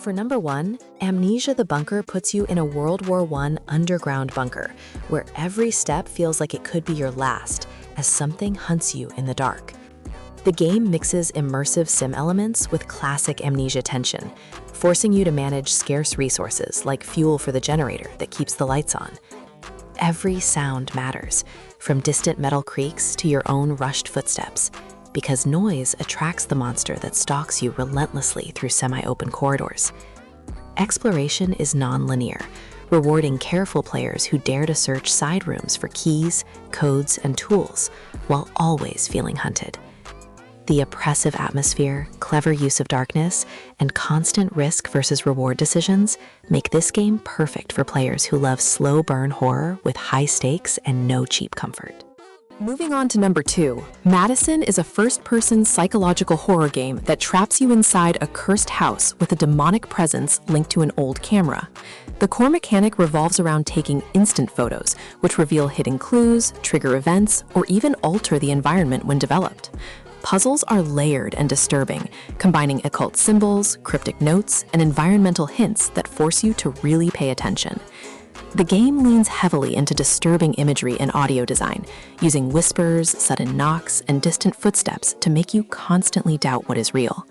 For number 1, Amnesia the Bunker puts you in a World War I underground bunker, where every step feels like it could be your last, as something hunts you in the dark. The game mixes immersive sim elements with classic Amnesia tension, forcing you to manage scarce resources like fuel for the generator that keeps the lights on. Every sound matters, from distant metal creaks to your own rushed footsteps, because noise attracts the monster that stalks you relentlessly through semi-open corridors. Exploration is non-linear, rewarding careful players who dare to search side rooms for keys, codes, and tools, while always feeling hunted. The oppressive atmosphere, clever use of darkness, and constant risk versus reward decisions make this game perfect for players who love slow burn horror with high stakes and no cheap comfort. Moving on to number 2, MADiSON is a first-person psychological horror game that traps you inside a cursed house with a demonic presence linked to an old camera. The core mechanic revolves around taking instant photos, which reveal hidden clues, trigger events, or even alter the environment when developed. Puzzles are layered and disturbing, combining occult symbols, cryptic notes, and environmental hints that force you to really pay attention. The game leans heavily into disturbing imagery and audio design, using whispers, sudden knocks, and distant footsteps to make you constantly doubt what is real.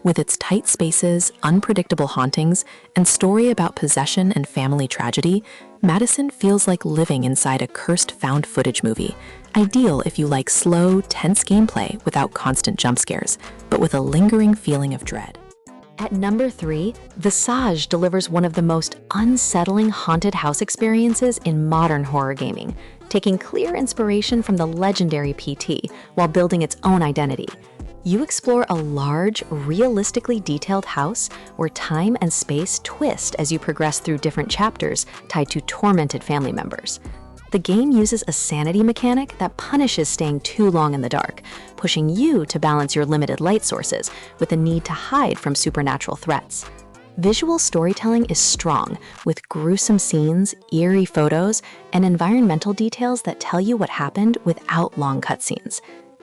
With its tight spaces, unpredictable hauntings, and story about possession and family tragedy, MADiSON feels like living inside a cursed found footage movie, ideal if you like slow, tense gameplay without constant jump scares, but with a lingering feeling of dread. At number 3, Visage delivers one of the most unsettling haunted house experiences in modern horror gaming, taking clear inspiration from the legendary PT while building its own identity. You explore a large, realistically detailed house where time and space twist as you progress through different chapters tied to tormented family members. The game uses a sanity mechanic that punishes staying too long in the dark, pushing you to balance your limited light sources with the need to hide from supernatural threats. Visual storytelling is strong, with gruesome scenes, eerie photos, and environmental details that tell you what happened without long cutscenes.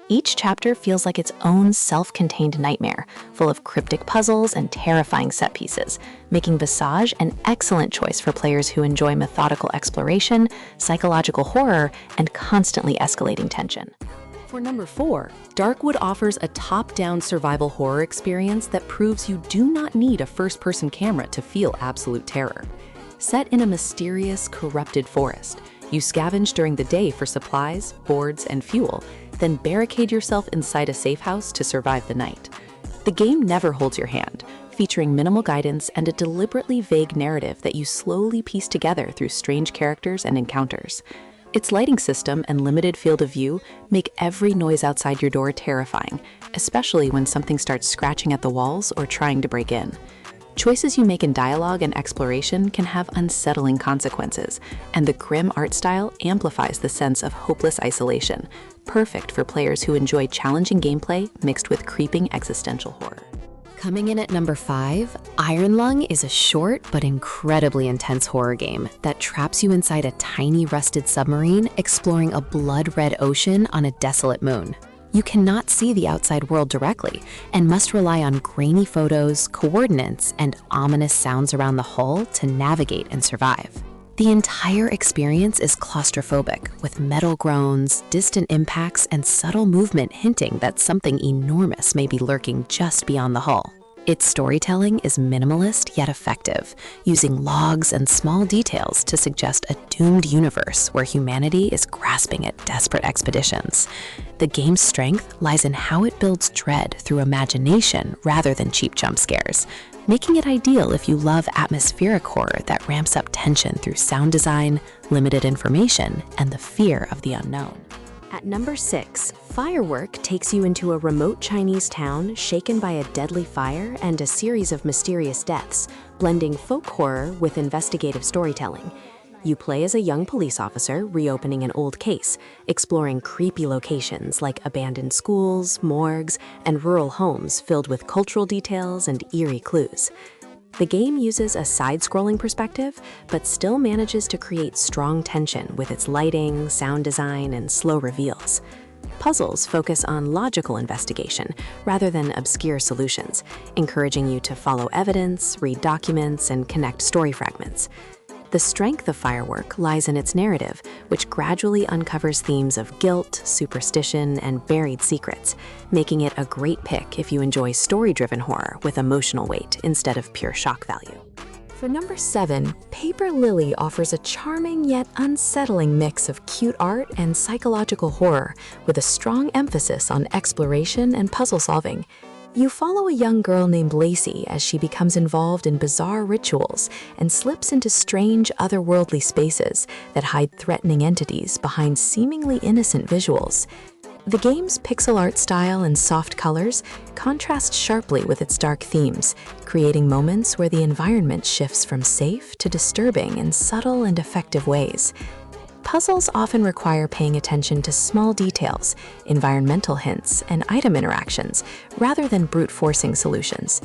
Each chapter feels like its own self-contained nightmare, full of cryptic puzzles and terrifying set pieces, making Visage an excellent choice for players who enjoy methodical exploration, psychological horror, and constantly escalating tension. For number 4, Darkwood offers a top-down survival horror experience that proves you do not need a first-person camera to feel absolute terror. Set in a mysterious, corrupted forest, you scavenge during the day for supplies, boards, and fuel, then barricade yourself inside a safe house to survive the night. The game never holds your hand, featuring minimal guidance and a deliberately vague narrative that you slowly piece together through strange characters and encounters. Its lighting system and limited field of view make every noise outside your door terrifying, especially when something starts scratching at the walls or trying to break in. Choices you make in dialogue and exploration can have unsettling consequences, and the grim art style amplifies the sense of hopeless isolation, perfect for players who enjoy challenging gameplay mixed with creeping existential horror. Coming in at number 5, Iron Lung is a short but incredibly intense horror game that traps you inside a tiny rusted submarine exploring a blood-red ocean on a desolate moon. You cannot see the outside world directly and must rely on grainy photos, coordinates, and ominous sounds around the hull to navigate and survive. The entire experience is claustrophobic, with metal groans, distant impacts, and subtle movement hinting that something enormous may be lurking just beyond the hull. Its storytelling is minimalist yet effective, using logs and small details to suggest a doomed universe where humanity is grasping at desperate expeditions. The game's strength lies in how it builds dread through imagination rather than cheap jump scares, making it ideal if you love atmospheric horror that ramps up tension through sound design, limited information, and the fear of the unknown. At number 6, Firework takes you into a remote Chinese town shaken by a deadly fire and a series of mysterious deaths, blending folk horror with investigative storytelling. You play as a young police officer reopening an old case, exploring creepy locations like abandoned schools, morgues, and rural homes filled with cultural details and eerie clues. The game uses a side-scrolling perspective, but still manages to create strong tension with its lighting, sound design, and slow reveals. Puzzles focus on logical investigation rather than obscure solutions, encouraging you to follow evidence, read documents, and connect story fragments. The strength of Firework lies in its narrative, which gradually uncovers themes of guilt, superstition, and buried secrets, making it a great pick if you enjoy story-driven horror with emotional weight instead of pure shock value. For number 7, Paper Lily offers a charming yet unsettling mix of cute art and psychological horror, with a strong emphasis on exploration and puzzle solving. You follow a young girl named Lacey as she becomes involved in bizarre rituals and slips into strange otherworldly spaces that hide threatening entities behind seemingly innocent visuals. The game's pixel art style and soft colors contrast sharply with its dark themes, creating moments where the environment shifts from safe to disturbing in subtle and effective ways. Puzzles often require paying attention to small details, environmental hints, and item interactions, rather than brute-forcing solutions.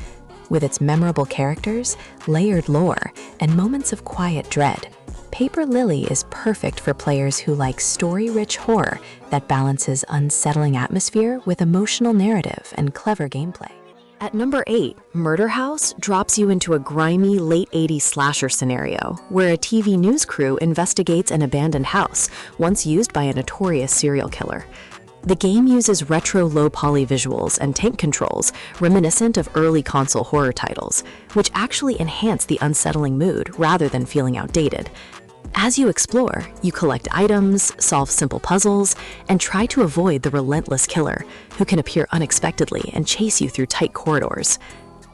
With its memorable characters, layered lore, and moments of quiet dread, Paper Lily is perfect for players who like story-rich horror that balances unsettling atmosphere with emotional narrative and clever gameplay. At number 8, Murder House drops you into a grimy late 80s slasher scenario where a TV news crew investigates an abandoned house once used by a notorious serial killer. The game uses retro low-poly visuals and tank controls reminiscent of early console horror titles, which actually enhance the unsettling mood rather than feeling outdated. As you explore, you collect items, solve simple puzzles, and try to avoid the relentless killer, who can appear unexpectedly and chase you through tight corridors.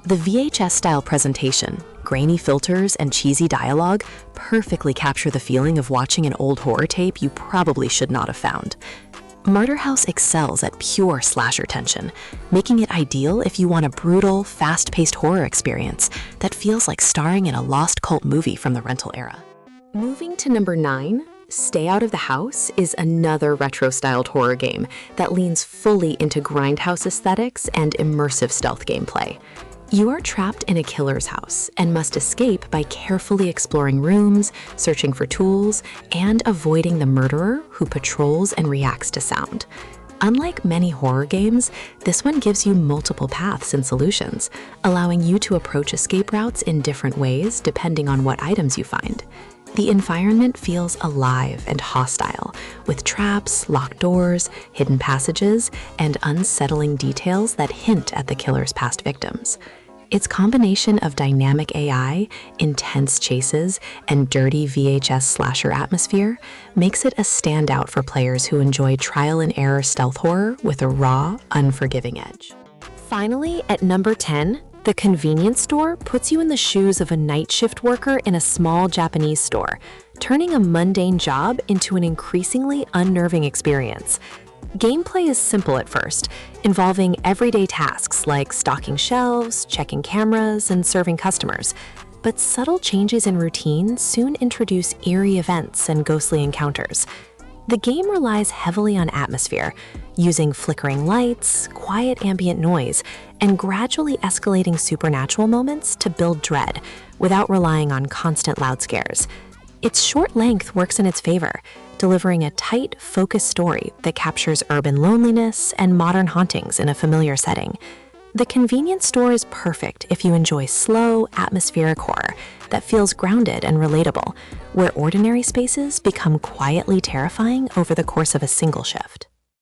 The VHS-style presentation, grainy filters, and cheesy dialogue perfectly capture the feeling of watching an old horror tape you probably should not have found. Murder House excels at pure slasher tension, making it ideal if you want a brutal, fast-paced horror experience that feels like starring in a lost cult movie from the rental era. Moving to number 9, Stay Out of the House is another retro-styled horror game that leans fully into grindhouse aesthetics and immersive stealth gameplay. You are trapped in a killer's house and must escape by carefully exploring rooms, searching for tools, and avoiding the murderer who patrols and reacts to sound. Unlike many horror games, this one gives you multiple paths and solutions, allowing you to approach escape routes in different ways depending on what items you find. The environment feels alive and hostile, with traps, locked doors, hidden passages, and unsettling details that hint at the killer's past victims. Its combination of dynamic AI, intense chases, and dirty VHS slasher atmosphere makes it a standout for players who enjoy trial-and-error stealth horror with a raw, unforgiving edge. Finally, at number 10, the convenience store puts you in the shoes of a night shift worker in a small Japanese store, turning a mundane job into an increasingly unnerving experience. Gameplay is simple at first, involving everyday tasks like stocking shelves, checking cameras, and serving customers. But subtle changes in routine soon introduce eerie events and ghostly encounters. The game relies heavily on atmosphere, using flickering lights, quiet ambient noise, and gradually escalating supernatural moments to build dread, without relying on constant loud scares. Its short length works in its favor, delivering a tight, focused story that captures urban loneliness and modern hauntings in a familiar setting. The convenience store is perfect if you enjoy slow, atmospheric horror that feels grounded and relatable, where ordinary spaces become quietly terrifying over the course of a single shift.